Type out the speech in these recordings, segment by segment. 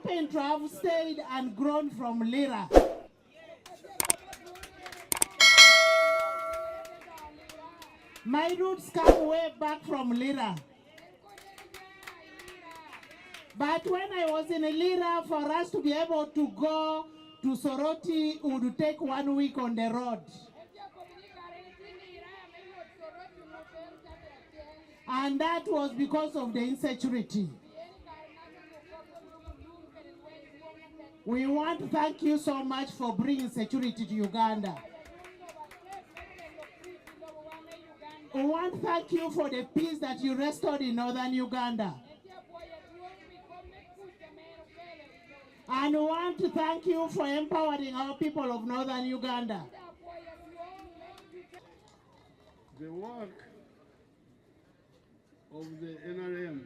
happen to have stayed and grown from Lira. My roots come way back from Lira. But when I was in Lira, for us to be able to go to Soroti, it would take 1 week on the road. And that was because of the insecurity. We want to thank you so much for bringing security to Uganda. We want to thank you for the peace that you restored in northern Uganda. And we want to thank you for empowering our people of northern Uganda. The work of the NRM.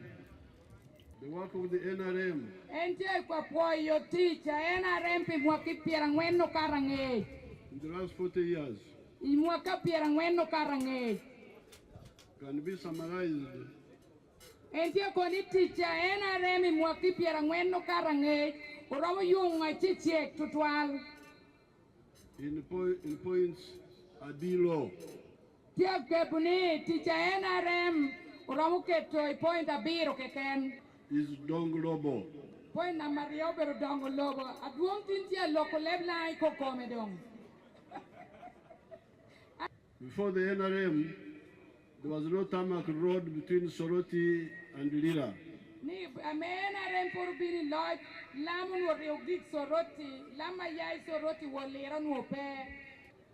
The work of the NRM. In the last 40 years can be summarized in points below. Is Donglobo. Point number Donglobo. At one thing, local level. Before the NRM, there was no tarmac road between Soroti and Lira.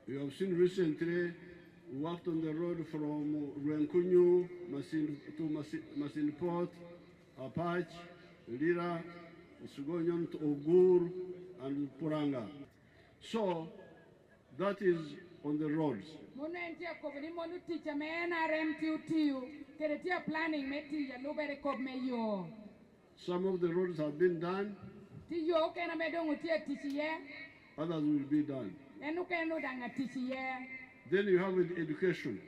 You have seen recently, we worked on the road from Ruenkunyu to Masinport, Apache, Lira, Sugonyon to Ogur, and Puranga. So, that is on the roads. Some of the roads have been done, others will be done. Then you have education.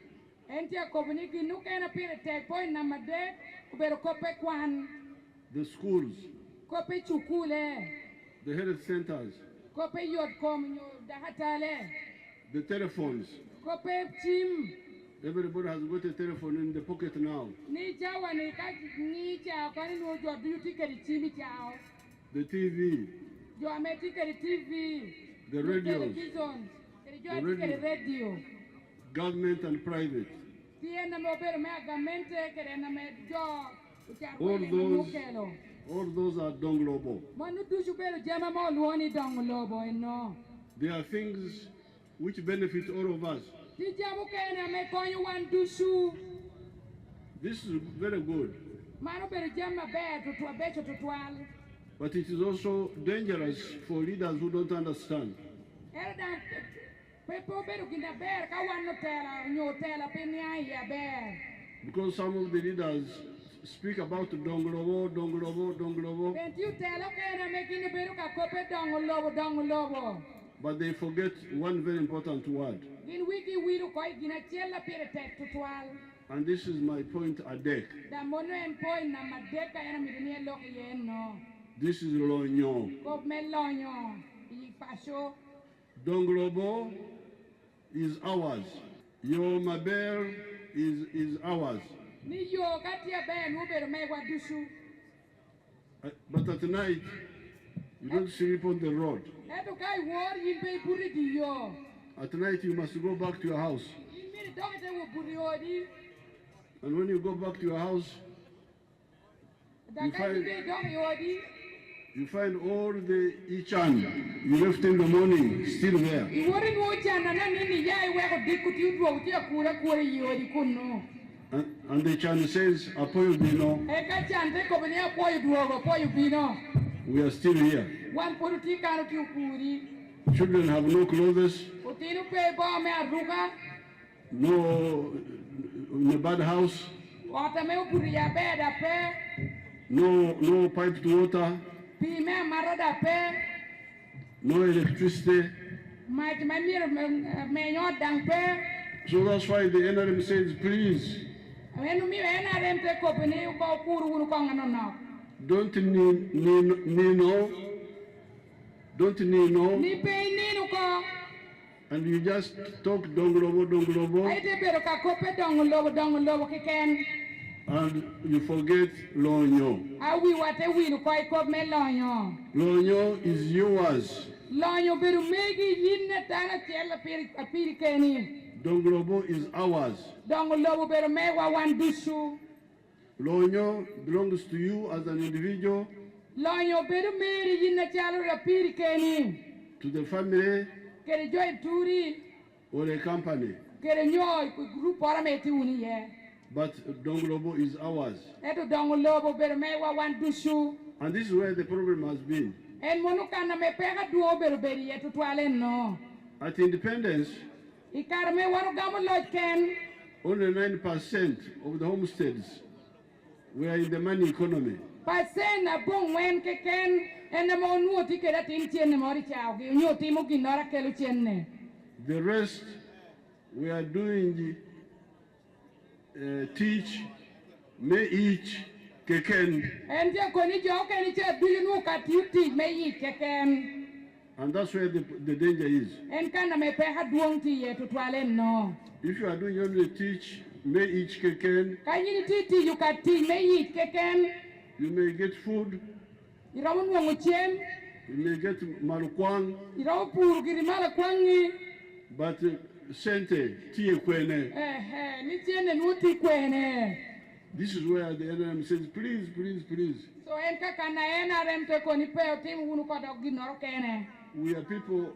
The schools, the health centers, the telephones. Everybody has got a telephone in the pocket now. The TV, the radios, the radio, government and private. All those are Donglobo. There are things which benefit all of us. This is very good. But it is also dangerous for leaders who don't understand. Because some of the leaders speak about Donglobo. But they forget one very important word. And this is my point a deck. This is Lonyo. Donglobo is ours. Your Mabel is ours. But at night, you don't sleep on the road. At night, you must go back to your house. And when you go back to your house, you find all the ichan you left in the morning still there. And the chan says, we are still here. Children have no clothes, no in a bad house, no piped water, no electricity. So that's why the NRM says, please, don't Nino, Ni pe nino ko. and you just talk Donglobo, Ay te pero ka kope donglobo keken. and you forget Lonyo. Awi wate winu ko ay kop me lonyo. Lonyo is yours. Lonyo beru megi yinne tana tiela piri keni. Donglobo is ours. Donglobo beru me wa wan dusu. Lonyo belongs to you as an individual, Lonyo beru meri yinne tiala piri keni. to the family, Kere joy turi. or a company. Kere nyoy group ora meti uni ye. But Donglobo is ours. Eto donglobo beru me wa wan dusu. And this is where the problem has been. En monu kana me pega duo beru beri eto tuale no. At independence, Ikar me waru gamo loj ken. only 9% of the homesteads were in the money economy. Pasen na bong wen keken ene mo nuoti keda tin tienne mori chao gi nyoti mo ginora kelu tienne. The rest were doing teach, may each, keken, En je koni jo ken che dulu ka tiuti me yi keken. and that's where the danger is. En kana me pe ha duong ti ye tutwale no. If you are doing only teach, may each keken, Kanyi titi yu ka ti me yi keken. you may get food, Iramu nwangu chem. you may get malukwang, Iramu puru girimala kwangi. but sente, tie kwene. Ni tienne nuoti kwene. This is where the NRM says, please. So en ka kana ena remte koni pe o timu unu kwa da ginora kene. We are people,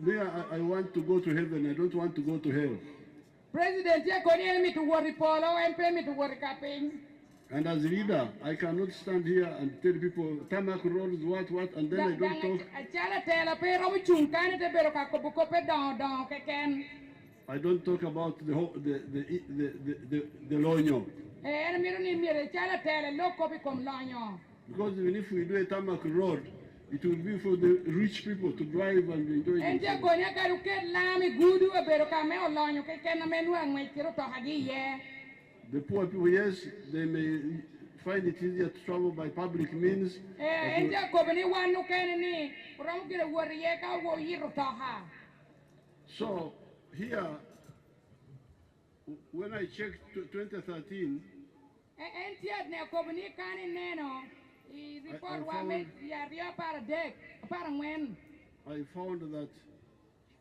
I want to go to heaven, I don't want to go to hell. President ya koni eni to worry polo en pe mi to worry kaping. And as a leader, I cannot stand here and tell people, Tamak roads, what, and then I don't talk. Achala tela pe romu chunkane te bero ka kopo kope don keken. I don't talk about the lonyo. En miro ni mire chala tela lo kopi kom lanyo. Because even if we do a Tamak road, it will be for the rich people to drive and enjoy En je themselves. konya ka ruke lami gudu e bero ka me o lanyo keken na menu an mai kiro to hagi ye. The poor people, yes, they may find it easier to travel by public means. En je kopi ni wanu kene ni romu kire worry ye ka wo yiro to ha. So here, when I checked 2013, En tiad ne kopi ni kani neno. I report wa me ya ria para dek para ngwen. I found that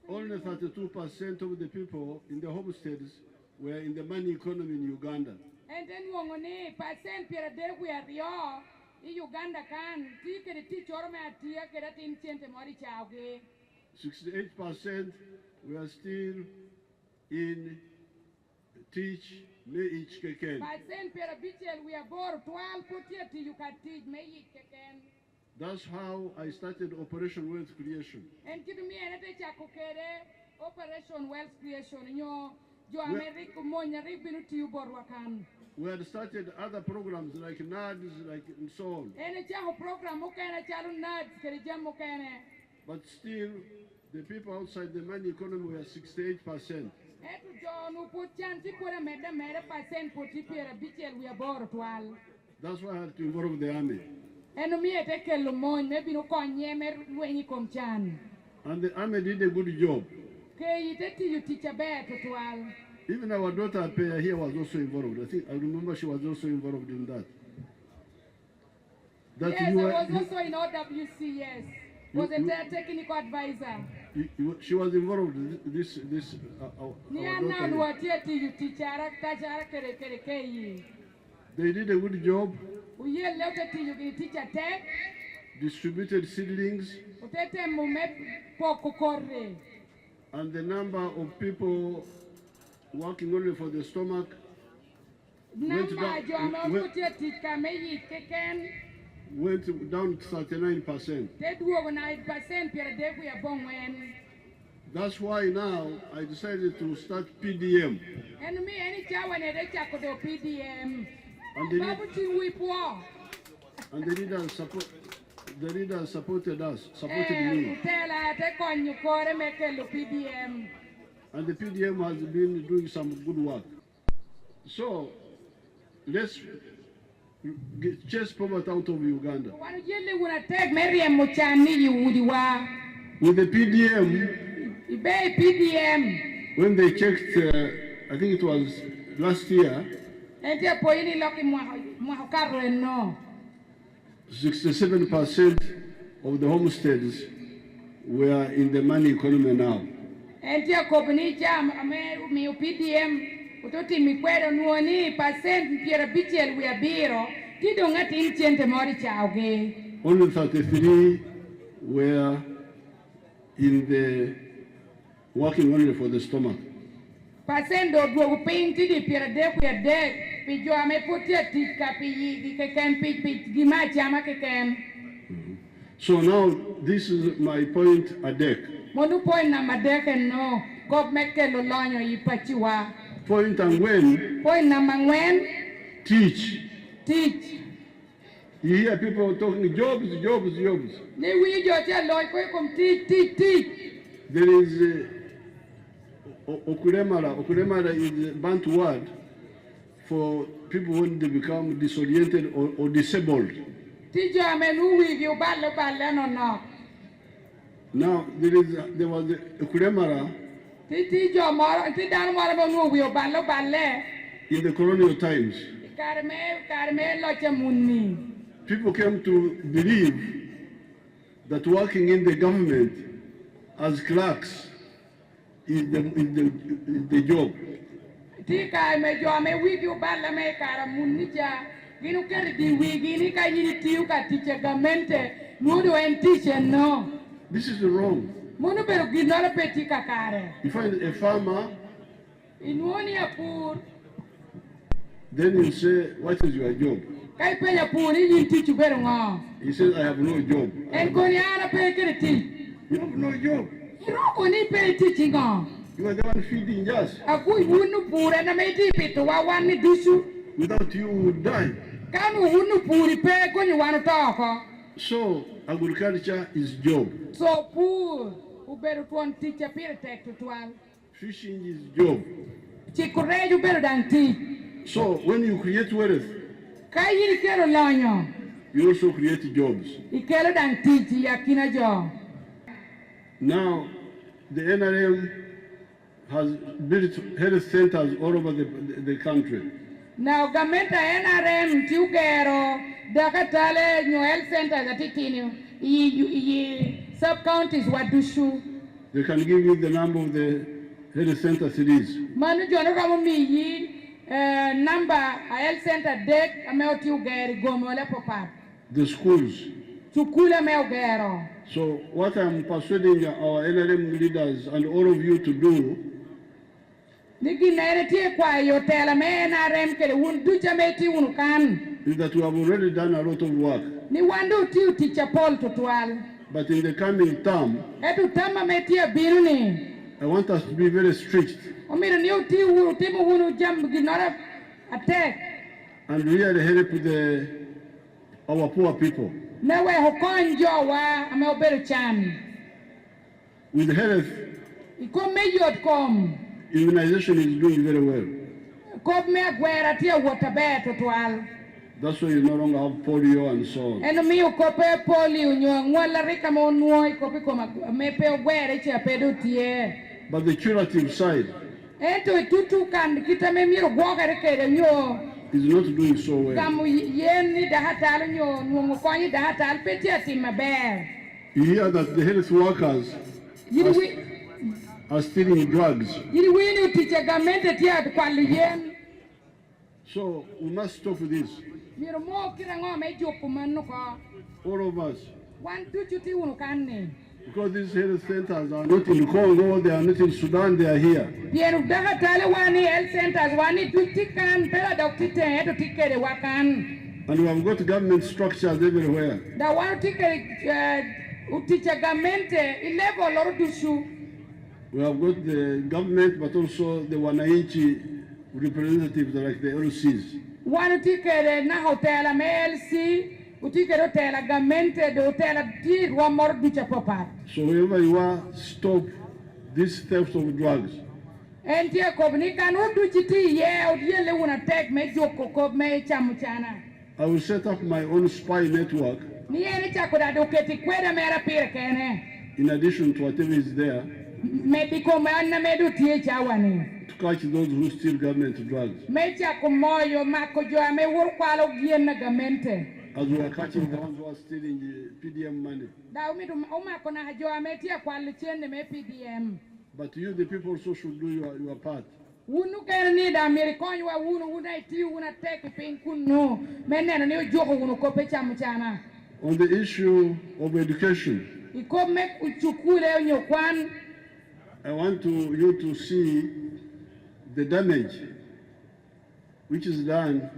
only 32% of the people in the homesteads were in the money economy in Uganda. And then wongoni percent pira de we are rio in Uganda can take the teacher me atia que that in tiente mori chauge. 68% were still in teach, may each keken. Percent pira bichel we are bor 12 putia to you can teach me it keken. That's how I started Operation Wealth Creation. And kidu mi enete chakukere Operation Wealth Creation nyo jo America monya ribinu tiu bor wakan. We had started other programs like NADS, like and so on. Ene chaho program mukene chalu nad kere jam mukene. But still, the people outside the money economy were 68%. Etu jo nu puchan ti pura meda mere percent puti pira bichel we are bor 12. That's why I had to involve the army. Eno mi ete kelo mon maybe no konye mer lwenyi kom chan. And the army did a good job. Ke ite ti you teach a better twal. Even our daughter Peya here was also involved. I remember she was also involved in that. Yes, I was also in OWC, yes. Was a technical advisor. She was involved in this Ni our anan daughter. watie ti you teach ara tachara kere kei. They did a good job, Uye leo ti you teach a tech. distributed seedlings, Utete mume poko korre. and the number of people working only for the stomach Namba jo no putie ti kameyi keken. went down to 39%. Te duogo na 8% pira de we bon wen. That's why now I decided to start PDM. And me any chawa ne de chako do PDM. And Babu chi we po. the leader supported us, supported me. Tela te konyu kore mekelo PDM. And the PDM has been doing some good work. So let's chase poverty out of Uganda. Wanu jele una take meri mochani yudiwa. With the PDM, Ibe PDM. when they checked, I think it was last year, Enti poini loki mwahokaro no. 67% of the homesteads were in the money economy now. Enti kopni jam mi PDM utoti mikwero nuoni percent piera bichel we abiro tido ngati inchente mori chauge. Only 33 were in the working only for the stomach. Percent do dwo ping tidi piera de we de pijo ame putia tika pi keken pi gima chama keken. So now this is my point a deck. Monu point na madeke no gop meke lo lonyo ipachiwa. Point and when Point number when teach. teach. You hear people talking jobs. Ni wi jo che loy ko kom teach. There is Okuremara is a Bantu word for people when they become disoriented or disabled. Tijo amenu wi yo balle no. Now there was Okuremara Tijo moro ti dan moro no wi yo balle. in the colonial times. Karme lo che munni. People came to believe that working in the government as clerks is the job. Ti kai me jo me wi yo balle me kara munni ja. Ginu ker di wi gini ka yini tiu ka tiche gamente nudo en tiche no. This is wrong. Mono pero ginora peti kakare. You find a farmer, Inuoni apur. then you say, what is your job? Kai penya puri yin tichu beru ngo. He says, I have no job. En koni ana pe kere ti. You have no job. Iro koni pe tichi ngo. You are the one feeding us. Aku hunu pure na me ti pitu wa wani dusu. Without you, we would die. Kanu hunu puri pe koni wanu toko. So, agriculture is job. So pur. Uberu tuon ticha pire tek tutuan. Fishing is job. Chikureju beru dan ti. So, when you create wealth, Kai yiri kero lonyo. you also create jobs. Ikelo dan tichi yakina jo. Now, the NRM has built health centers all over the country. Now gamenta NRM tiugero dakatale new health center zatitini i sub counties wadushu. They can give you the number of the health center cities. Manu jono kamo mi number a health center dek ameo tiugeri gomole popa. The schools. Chukule meo gero. So what I'm persuading our NRM leaders and all of you to do Niki nere tie kwa yotela me NRM kele ducha meti unukan. is that we have already done a lot of work. Ni wandu tiu teacher Paul tutual. But in the coming term, Etu tama metia biruni. I want us to be very strict Omiro ni tiu timu hunu jam ginora attack. and really help our poor people. Nawe hokonjo wa ameoberu chan. With health, Iko meyot kom. immunization is doing very well. Kob me agwera tia watabe tutual. That's why you no longer have polio and so on. Eno mi ukope poli unyo ngwala rika mo nuoi kopi koma mepe ogwera ichi apedo tie. But the curative side Ento itutu kan kita me miro gwoga rike nyo. is not doing so well. Kamu yeni dahatal nyo nungu konyi dahatal peti ati maber. You hear that the health workers are stealing drugs. Yiri wini utiche gamente tia kwalu yen. So we must stop this. Miro mo kira ngo me joku manu ko. All of us. Wan tuchu ti unu kanne. Because these health centers are not in Congo, they are not in Sudan, they are here. Pienu dahatale wani health centers wani tuti kan pela doktite eto tikere wakan. And we have got government structures everywhere. Da wanu tikere utiche gamente ilevo loro dusu. We have got the government, but also the wananchi representatives like the LCs. Wanu tikere na hotela MLC, utikere hotela gamente de hotela ti wa mor ducha popa. So wherever you are, stop this theft of drugs. Entie kobni kan uduchi ti ye odie le una tek me joko kob me chamuchana. I will set up my own spy network Ni ene chakuda doketi kweda mera pire kene. in addition to whatever is there Medico manna medu tie chawani. to catch those who steal government drugs. Mecha kumoyo makojo ame wurkwalo giena gamente. As we are catching the ones who are stealing the PDM money. Da umi uma kona hajo ame tia kwali chende me PDM. But you, the people, also should do your part. Unu kere ni da Amerikani wa una iti una teki pinkunu. Meneno ni ujoko unu kope chamuchana. On the issue of education, Iko mek uchukule nyokwan. I want you to see the damage which is done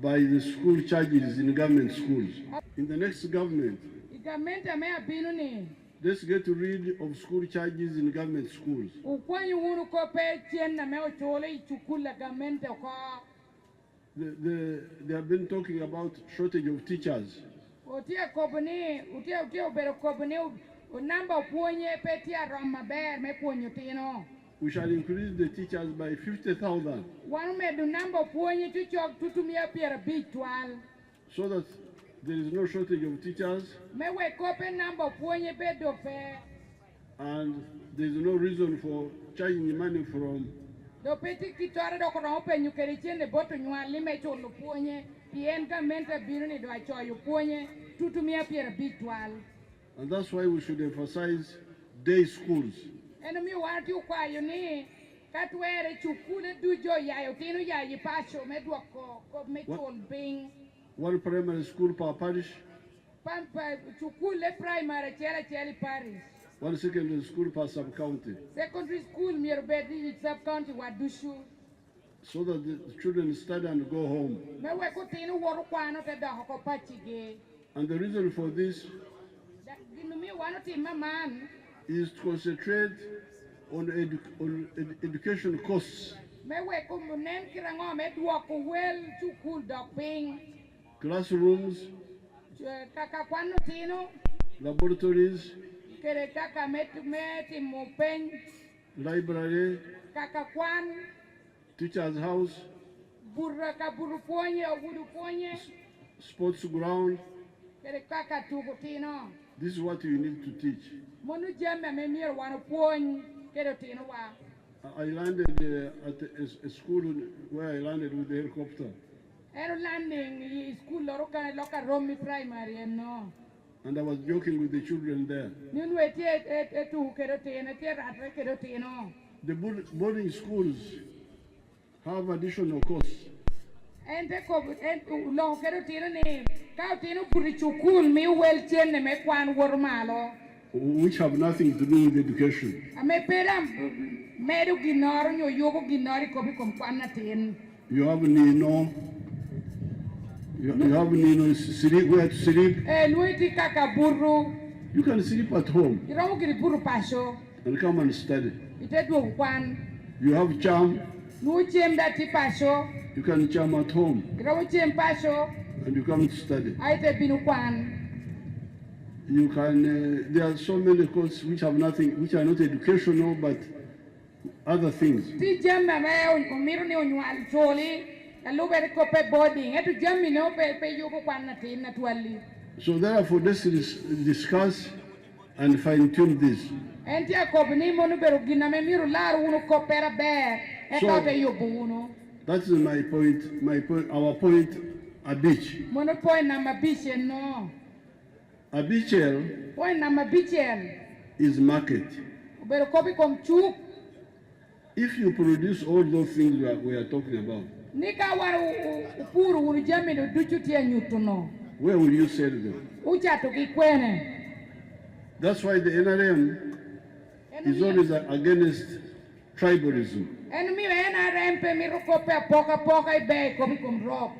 by the school charges in government schools. In the next government, Igamenta me abinu ni. let's get rid of school charges in government schools. Ukwanyu unu kope chenda me ochole ichukula gamente ko. They have been talking about shortage of teachers. Utia kobani, utia ubero kobani, number puonye petia rama ber me puonyo tino. We shall increase the teachers by 50,000 One me do number puonye chuchok tutumia piera bitwal. so that there is no shortage of teachers Me we kope number puonye bedo fe. and there is no reason for charging money from Do peti kitore do kono open you keri chende boto nyuali me cholo puonye. Pien ka mente biru ni do achoyo puonye tutumia piera bitwal. and that's why we should emphasize day schools. Eno mi wati ukwayo ni katwere chukule dujo yayo tino yayi pacho medwa ko mechol bing. One primary school per parish, Pampa chukule primary chele parish. one secondary school per sub-county, Secondary school mirbedi sub county wadushu. so that the children study and go home. Mewe kutino waru kwano te da hoko pachige. And the reason for this Ginumi wano ti maman. is to concentrate on education costs, Mewe kumunem kirango medwa ko well chukul dog ping. classrooms, Kaka kwano tino. laboratories, Kere kaka meti mopen. library, Kaka kwan. teacher's house, Buraka buru puonye o buru puonye. sports ground. Kere kaka tuko tino. This is what you need to teach. Monu jemme me mir wano puony kere tino wa. I landed at a school where I landed with the helicopter. Ero landing i school loka Romi primary no. And I was joking with the children there. Nunu eti tu kere tino eti ratre kere tino. The boarding schools have additional costs. Ente ko lo kere tino ni ka tino puri chukul mi wel chenne me kwan wormalo. Which have nothing to do with education. Ame pera meru ginoro nyo yogo ginori ko bi kom kwan na tin. You have Nino. You have Nino sleep where to sleep. Nuiti kaka buru. You can sleep at home Iramu kiri buru pasho. and come and study. Ite dwo kwan. You have charm. Nu chem da ti pasho. You can charm at home Iramu chem pasho. and you come to study. Aite binu kwan. You can. There are so many courses which have nothing, which are not educational, but other things. Ti jamma me umiru ni unwal choli. Alubere ko pe boarding. Etu jammi no pe yuko kwan na tin na tuali. So therefore, let's discuss and fine-tune this. Enti akobni monu beru gina me miru laru unu ko pera ber. Eka te yobu uno. That is my point. My point. Our point. A beach. Monu point number bichen no. A beachel Point number bichen. is market. Beru kopi kom chuk. If you produce all those things we are talking about, Nika waru upuru unu jammi no duchuti ya nyutuno. where will you sell them? Ucha tukikwene. That's why the NRM is always against tribalism. Enu mi ena rempe mi rukope poka ibe kopi kom rock.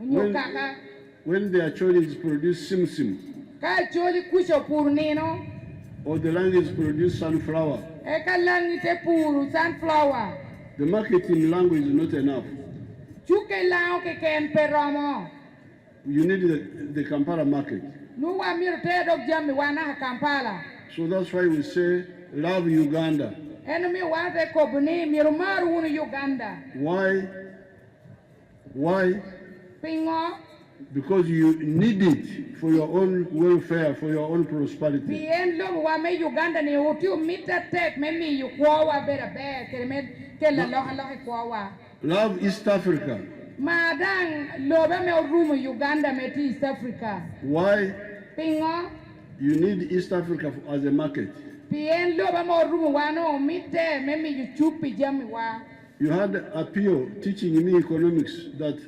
Unyo kaka. When their choice produce simsim, Ka choli kusho puru nino. or the land is produce sunflower, Eka langi te puru sunflower. the market in language is not enough. Chuke lao ke ken peromo. You need the Kampala market. Nuwa miru te dog jammi wana Kampala. So that's why we say, love Uganda. Enu mi wate kobuni miru maru unu Uganda. Why? Pingo. Because you need it for your own welfare, for your own prosperity. Bien lo wa me Uganda ni utiu mita tek me mi yu kwa wa bera be ke me ke la lo kwa wa. Love East Africa. Madang lo be me room Uganda me ti East Africa. Why? Pingo. You need East Africa as a market. Bien lo be mo room wa no mite me mi yu chupi jami wa. You had Apio teaching me economics that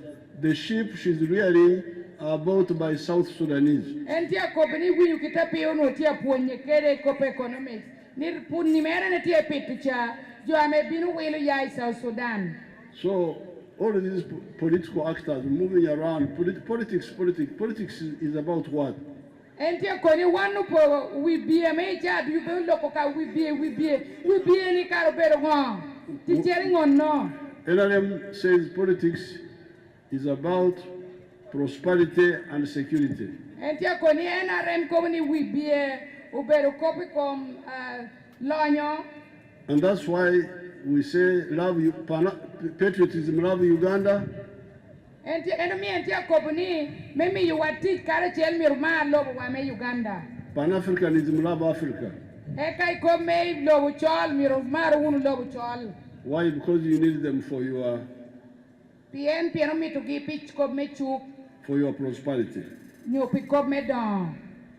the sheep she's rearing are bought by South Sudanese. Entia kopeni wiyu kitapio no tia puonye kere kope economics. Ni punni mera ne tia pitucha jo ame binu wilu ya South Sudan. So all of these political actors moving around, politics is about what? Entia koni wanu po we be me cha du be loko ka we be ni karo pero ngon. Teaching ngon no. NRM says politics is about prosperity and security. Entia koni NRM koni we be ubero kopi kom lonyo. And that's why we say patriotism, love Uganda. Entia kopuni mimi yuwati kare chel mirma lobo wa me Uganda. Pan-Africanism, love Africa. Ekai kome lobo chol mirma unu lobo chol. Why? Because you need them for your prosperity.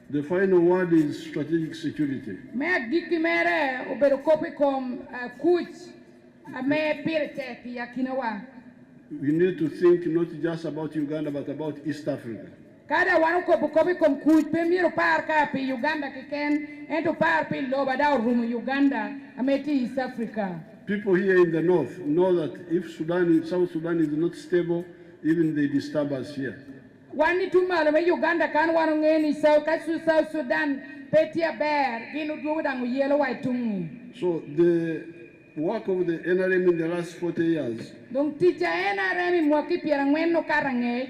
The final word is strategic security. We need to think not just about Uganda but about East Africa. Kada wanu ko bukobi kom kuj pe miro par ka pe Uganda kiken ento par pe loba da rumu Uganda ameti East Africa. People here in the north know that if South Sudan is not stable, even they disturb us here. Wani tumalo me Uganda kan wanu ngeni South Sudan petia bear ginu dudangu yelo waitungi. So the work of the NRM in the last 40 years donc teacher NRM mwaki piera ngweno karange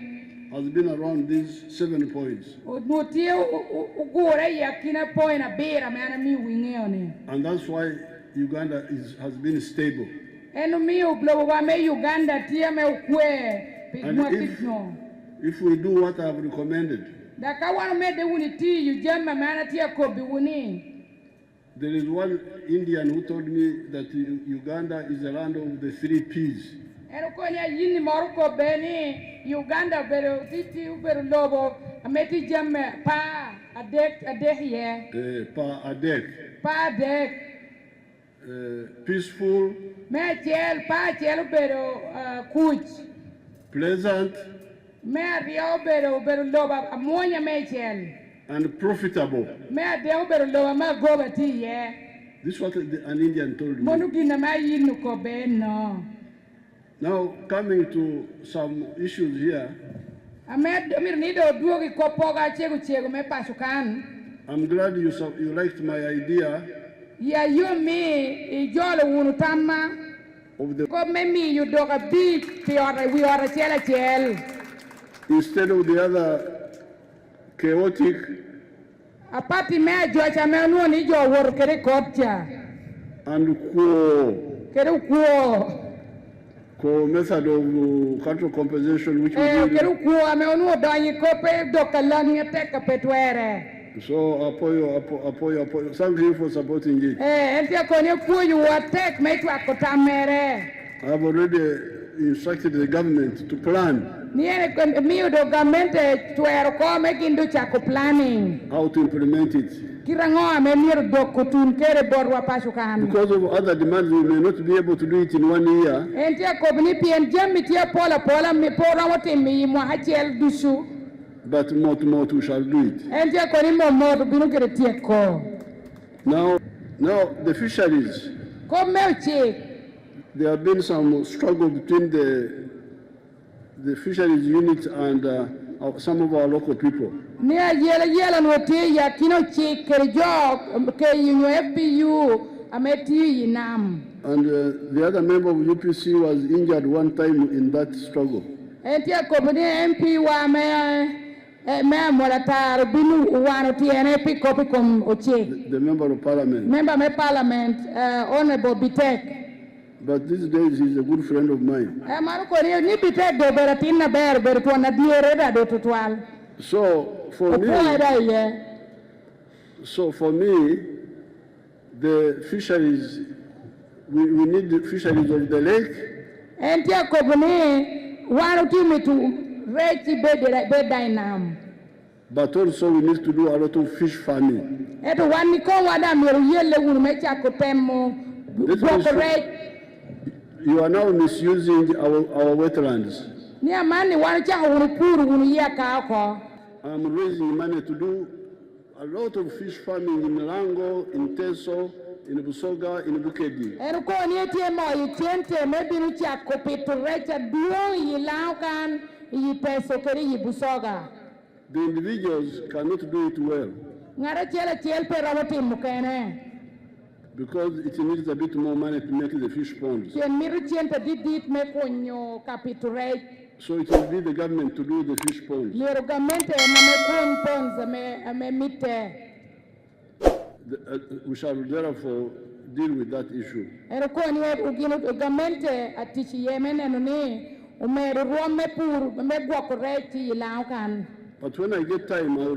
has been around these 7 points. And that's why Uganda has been stable. And if we do what I have recommended, there is one Indian who told me that Uganda is the land of the 3 P's. Uganda pero titi pero lobo ameti jamme pa adek ye pa adek peaceful me chel pa chel pero kuch pleasant me rio pero loba amonya me chel and profitable me de pero loba ma goba ti ye. This is what an Indian told me. Monu gina ma yinu ko ben no. Now, coming to some issues here, I'm glad you liked my idea of the instead of the other chaotic and method of cultural compensation which we did. So apoyo. Thank you for supporting it. I have already instructed the government to plan how to implement it. Because of other demands, we may not be able to do it in 1 year. But more we shall do it. Now the fisheries. There have been some struggle between the fisheries unit and some of our local people. And the other member of UPC was injured one time in that struggle. The member of parliament. Honorable Bitek. But these days he's a good friend of mine. So for me, the fisheries, we need the fisheries of the lake. But also we need to do a lot of fish farming. You are now misusing our wetlands. I'm raising money to do a lot of fish farming in Lango, in Teso, in Busoga, in Bukedi. The individuals cannot do it well because it needs a bit more money to make the fish ponds. So it will be the government to do the fish ponds. We shall therefore deal with that issue. But when I get time, I will